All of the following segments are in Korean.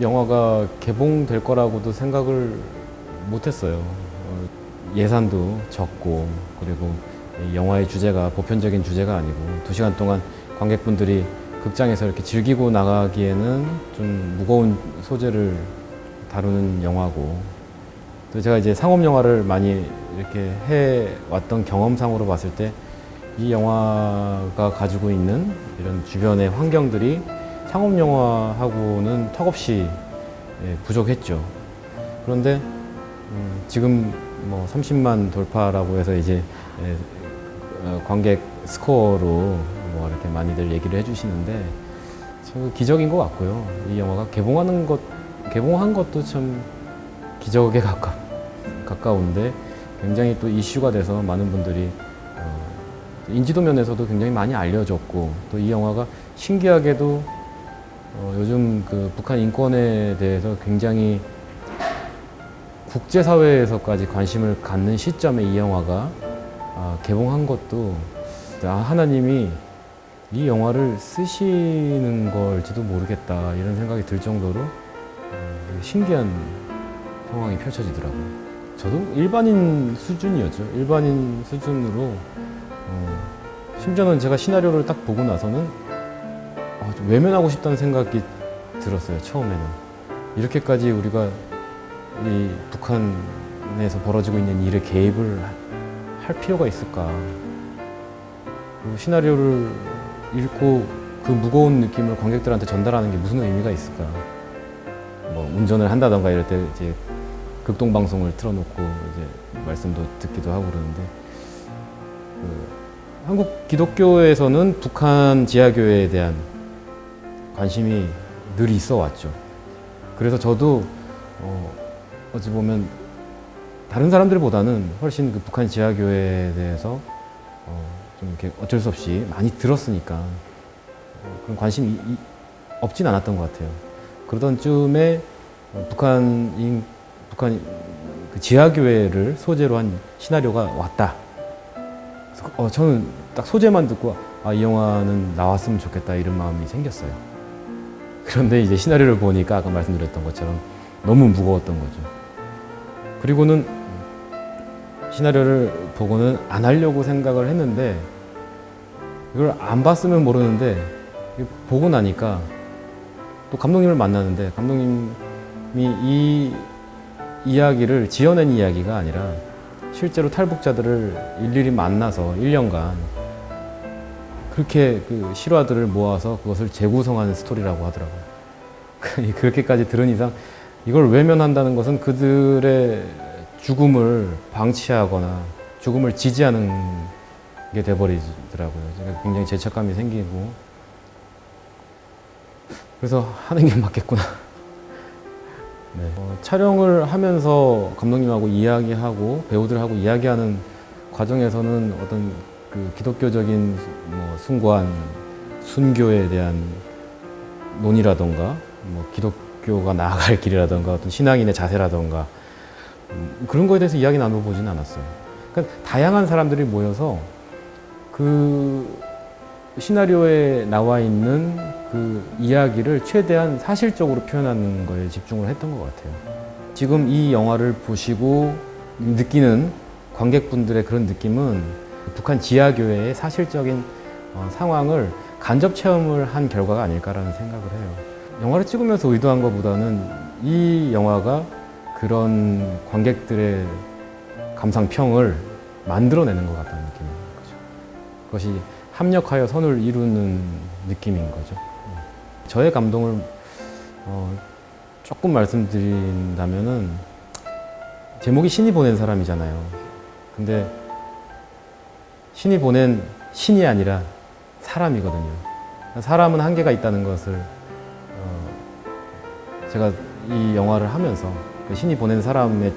영화가 개봉될 거라고도 생각을 못했어요. 예산도 적고, 그리고 이 영화의 주제가 보편적인 주제가 아니고 2시간 동안 관객분들이 극장에서 이렇게 즐기고 나가기에는 좀 무거운 소재를 다루는 영화고, 또 제가 이제 상업 영화를 많이 이렇게 해왔던 경험상으로 봤을 때 이 영화가 가지고 있는 이런 주변의 환경들이 상업 영화하고는 턱없이 부족했죠. 그런데 지금 뭐 30만 돌파라고 해서 이제 관객 스코어로 뭐 이렇게 많이들 얘기를 해주시는데 참 기적인 것 같고요. 이 영화가 개봉한 것도 참 기적에 가까운데 굉장히 또 이슈가 돼서 많은 분들이 인지도 면에서도 굉장히 많이 알려졌고, 또 이 영화가 신기하게도 요즘 그 북한 인권에 대해서 굉장히 국제사회에서까지 관심을 갖는 시점에 이 영화가 개봉한 것도 하나님이 이 영화를 쓰시는 걸지도 모르겠다 이런 생각이 들 정도로 신기한 상황이 펼쳐지더라고요. 저도 일반인 수준이었죠. 일반인 수준으로 심지어는 제가 시나리오를 딱 보고 나서는 좀 외면하고 싶다는 생각이 들었어요. 처음에는 이렇게까지 우리가 이 북한에서 벌어지고 있는 일에 개입을 할 필요가 있을까. 그리고 시나리오를 읽고 그 무거운 느낌을 관객들한테 전달하는 게 무슨 의미가 있을까. 뭐 운전을 한다던가 이럴 때 이제 극동 방송을 틀어놓고 이제 말씀도 듣기도 하고 그러는데, 한국 기독교에서는 북한 지하교회에 대한 관심이 늘 있어 왔죠. 그래서 저도 어찌 보면 다른 사람들보다는 훨씬 그 북한 지하교회에 대해서 좀 이렇게 어쩔 수 없이 많이 들었으니까 그런 관심이 없진 않았던 것 같아요. 그러던 쯤에 북한 그 지하교회를 소재로 한 시나리오가 왔다. 그래서 저는 딱 소재만 듣고 이 영화는 나왔으면 좋겠다 이런 마음이 생겼어요. 그런데 이제 시나리오를 보니까 아까 말씀드렸던 것처럼 너무 무거웠던 거죠. 그리고는 시나리오를 보고는 안 하려고 생각을 했는데, 이걸 안 봤으면 모르는데 보고 나니까 또 감독님을 만나는데, 감독님이 이 이야기를 지어낸 이야기가 아니라 실제로 탈북자들을 일일이 만나서 1년간 그렇게 그 실화들을 모아서 그것을 재구성하는 스토리라고 하더라고요. 그렇게까지 들은 이상 이걸 외면한다는 것은 그들의 죽음을 방치하거나 죽음을 지지하는 게 돼버리더라고요. 제가 굉장히 죄책감이 생기고, 그래서 하는 게 맞겠구나. 네. 촬영을 하면서 감독님하고 이야기하고 배우들하고 이야기하는 과정에서는 어떤 그 기독교적인 뭐 숭고한 순교에 대한 논의라던가, 뭐 기독교가 나아갈 길이라던가, 어떤 신앙인의 자세라던가 그런 거에 대해서 이야기 나눠보진 않았어요. 그러니까 다양한 사람들이 모여서 그 시나리오에 나와 있는 그 이야기를 최대한 사실적으로 표현하는 거에 집중을 했던 것 같아요. 지금 이 영화를 보시고 느끼는 관객분들의 그런 느낌은 북한 지하교회의 사실적인 상황을 간접 체험을 한 결과가 아닐까라는 생각을 해요. 영화를 찍으면서 의도한 것보다는 이 영화가 그런 관객들의 감상평을 만들어내는 것 같다는 느낌인 거죠. 그것이 합력하여 선을 이루는 느낌인 거죠. 저의 감동을 조금 말씀드린다면은, 제목이 신이 보낸 사람이잖아요. 근데 신이 보낸 신이 아니라 사람이거든요. 사람은 한계가 있다는 것을 제가 이 영화를 하면서 그 신이 보낸 사람의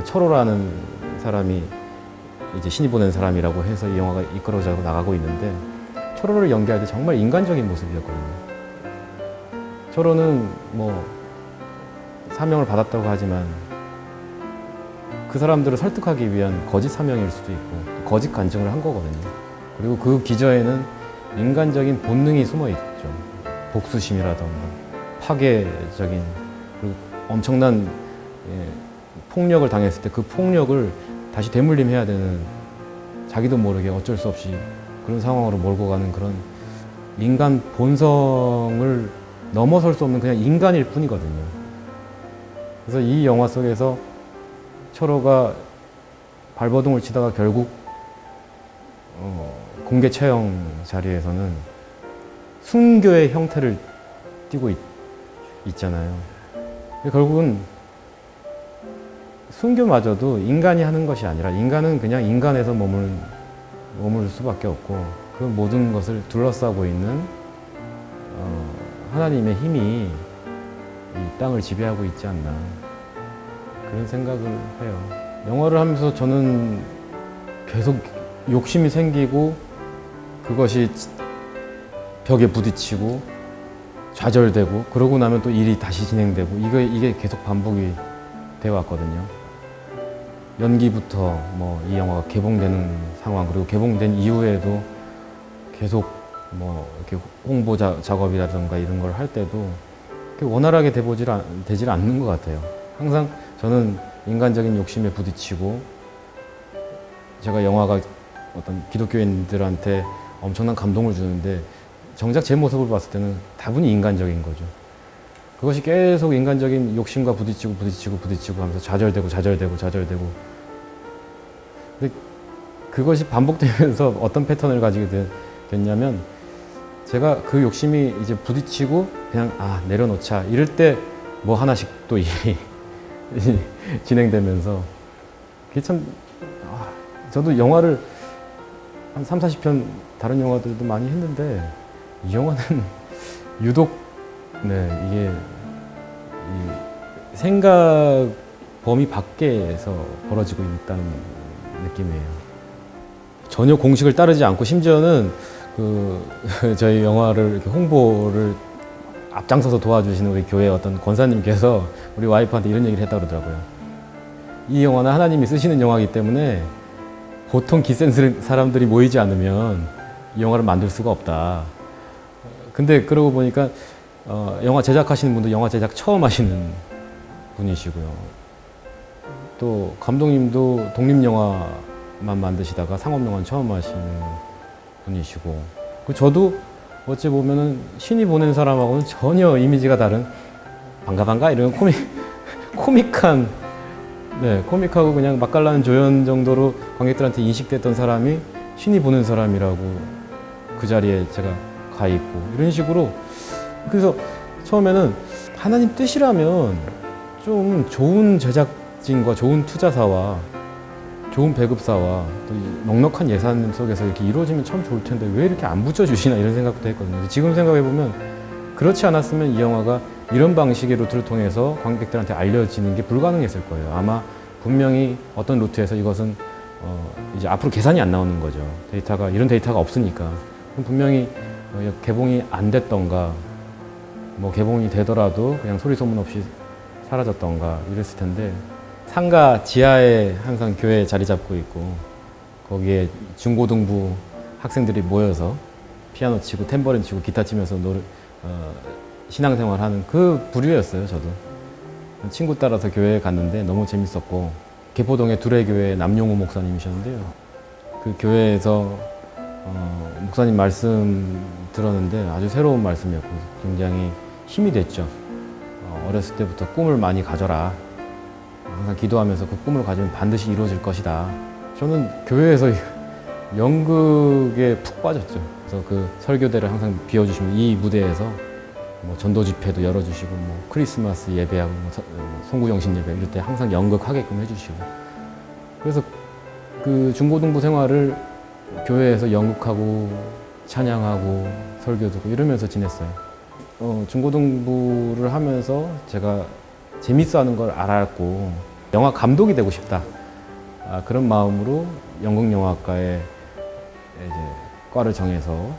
철호라는 사람이 이제 신이 보낸 사람이라고 해서 이 영화가 이끌어져 나가고 있는데, 철호를 연기할 때 정말 인간적인 모습이었거든요. 철호는 뭐 사명을 받았다고 하지만 그 사람들을 설득하기 위한 거짓 사명일 수도 있고 거짓 간증을 한 거거든요. 그리고 그 기저에는 인간적인 본능이 숨어 있죠. 복수심이라던가 파괴적인 그리고 엄청난 폭력을 당했을 때 그 폭력을 다시 되물림해야 되는 자기도 모르게 어쩔 수 없이 그런 상황으로 몰고 가는 그런 인간 본성을 넘어설 수 없는 그냥 인간일 뿐이거든요. 그래서 이 영화 속에서 철호가 발버둥을 치다가 결국 공개 처형 자리에서는 순교의 형태를 띠고 있잖아요. 결국은 순교마저도 인간이 하는 것이 아니라 인간은 그냥 인간에서 머물 수밖에 없고 그 모든 것을 둘러싸고 있는 하나님의 힘이 이 땅을 지배하고 있지 않나 그런 생각을 해요. 영화를 하면서 저는 계속 욕심이 생기고 그것이 벽에 부딪히고 좌절되고 그러고 나면 또 일이 다시 진행되고 이게 계속 반복이 되어 왔거든요. 연기부터 뭐 이 영화가 개봉되는 상황 그리고 개봉된 이후에도 계속 뭐 이렇게 홍보 작업이라든가 이런 걸 할 때도 원활하게 되질 않는 것 같아요. 항상 저는 인간적인 욕심에 부딪히고 제가 영화가 어떤 기독교인들한테 엄청난 감동을 주는데 정작 제 모습을 봤을 때는 다분히 인간적인 거죠. 그것이 계속 인간적인 욕심과 부딪히고 하면서 좌절되고 근데 그것이 반복되면서 어떤 패턴을 가지게 됐냐면 제가 그 욕심이 이제 부딪히고 그냥 내려놓자 이럴 때 뭐 하나씩 또 일이 진행되면서 그게 참 저도 영화를 한 3, 40편 다른 영화들도 많이 했는데 이 영화는 유독 이게 이 생각 범위 밖에서 벌어지고 있다는 느낌이에요. 전혀 공식을 따르지 않고 심지어는 저희 영화를 이렇게 홍보를 앞장서서 도와주시는 우리 교회 어떤 권사님께서 우리 와이프한테 이런 얘기를 했다고 그러더라고요. 이 영화는 하나님이 쓰시는 영화이기 때문에 보통 기센 사람들이 모이지 않으면 이 영화를 만들 수가 없다. 근데 그러고 보니까 영화 제작하시는 분도 영화 제작 처음 하시는 분이시고요. 또 감독님도 독립영화만 만드시다가 상업영화는 처음 하시는 분이시고 저도 어찌 보면은 신이 보낸 사람하고는 전혀 이미지가 다른 반가 이런 코믹한 코믹하고 그냥 맛깔나는 조연 정도로 관객들한테 인식됐던 사람이 신이 보낸 사람이라고 그 자리에 제가 가 있고 이런 식으로 그래서 처음에는 하나님 뜻이라면 좀 좋은 제작진과 좋은 투자사와 좋은 배급사와 또 넉넉한 예산 속에서 이렇게 이루어지면 참 좋을 텐데 왜 이렇게 안 붙여주시나 이런 생각도 했거든요. 지금 생각해보면 그렇지 않았으면 이 영화가 이런 방식의 루트를 통해서 관객들한테 알려지는 게 불가능했을 거예요. 아마 분명히 어떤 루트에서 이것은 이제 앞으로 계산이 안 나오는 거죠. 이런 데이터가 없으니까. 그럼 분명히 개봉이 안 됐던가 뭐 개봉이 되더라도 그냥 소리 소문 없이 사라졌던가 이랬을 텐데 상가 지하에 항상 교회 자리 잡고 있고 거기에 중고등부 학생들이 모여서 피아노 치고 탬버린 치고 기타 치면서 신앙생활하는 그 부류였어요. 저도 친구 따라서 교회에 갔는데 너무 재밌었고 개포동의 두레교회 남용우 목사님이셨는데요. 그 교회에서 목사님 말씀 들었는데 아주 새로운 말씀이었고 굉장히 힘이 됐죠. 어렸을 때부터 꿈을 많이 가져라. 항상 기도하면서 그 꿈을 가지면 반드시 이루어질 것이다. 저는 교회에서 연극에 푹 빠졌죠. 그래서 그 설교대를 항상 비워주시면 이 무대에서 뭐 전도 집회도 열어주시고 뭐 크리스마스 예배하고 뭐 송구영신 예배 이럴 때 항상 연극하게끔 해주시고 그래서 그 중고등부 생활을 교회에서 연극하고 찬양하고 설교 듣고 이러면서 지냈어요. 중고등부를 하면서 제가 재밌어하는 걸 알았고 영화 감독이 되고 싶다. 그런 마음으로 연극영화과에 이제 과를 정해서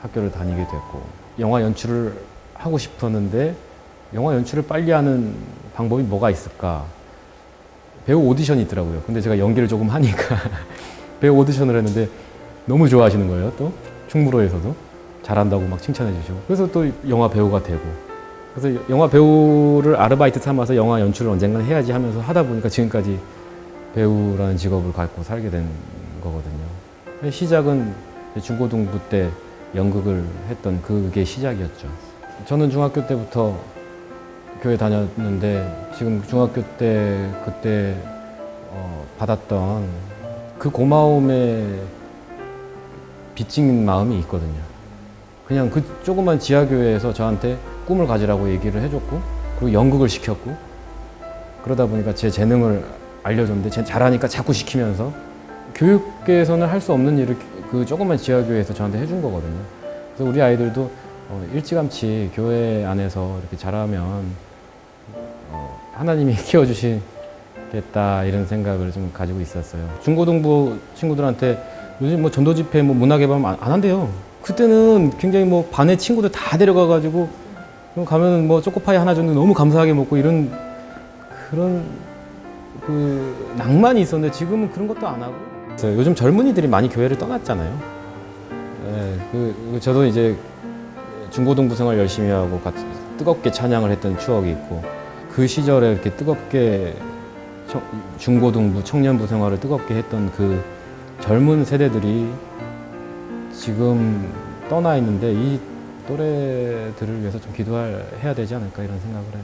학교를 다니게 됐고 영화 연출을 하고 싶었는데 영화 연출을 빨리 하는 방법이 뭐가 있을까? 배우 오디션이 있더라고요. 근데 제가 연기를 조금 하니까 배우 오디션을 했는데 너무 좋아하시는 거예요. 또 충무로에서도 잘한다고 막 칭찬해 주시고 그래서 또 영화 배우가 되고 그래서 영화 배우를 아르바이트 삼아서 영화 연출을 언젠가 해야지 하면서 하다 보니까 지금까지 배우라는 직업을 갖고 살게 된 거거든요. 시작은 중고등부 때 연극을 했던 그게 시작이었죠. 저는 중학교 때부터 교회 다녔는데 지금 중학교 때 그때 받았던 그 고마움에 빚진 마음이 있거든요. 그냥 그 조그만 지하교회에서 저한테 꿈을 가지라고 얘기를 해줬고 그리고 연극을 시켰고 그러다 보니까 제 재능을 알려줬는데 잘하니까 자꾸 시키면서 교육계에서는 할 수 없는 일을 그 조그만 지하교회에서 저한테 해준 거거든요. 그래서 우리 아이들도 일찌감치 교회 안에서 이렇게 자라면 하나님이 키워주시겠다 이런 생각을 좀 가지고 있었어요. 중고등부 친구들한테 요즘 뭐 전도 집회 뭐 문화개방 안 한대요. 그때는 굉장히 뭐 반의 친구들 다 데려가가지고 가면 뭐 초코파이 하나 줬는데 너무 감사하게 먹고 이런 그런 그 낭만이 있었는데 지금은 그런 것도 안 하고. 요즘 젊은이들이 많이 교회를 떠났잖아요. 저도 이제 중고등부 생활 열심히 하고 같이 뜨겁게 찬양을 했던 추억이 있고 그 시절에 이렇게 뜨겁게 중고등부 청년부 생활을 뜨겁게 했던 그 젊은 세대들이 지금 떠나 있는데 이 또래들을 위해서 좀 기도해야 되지 않을까 이런 생각을 해요.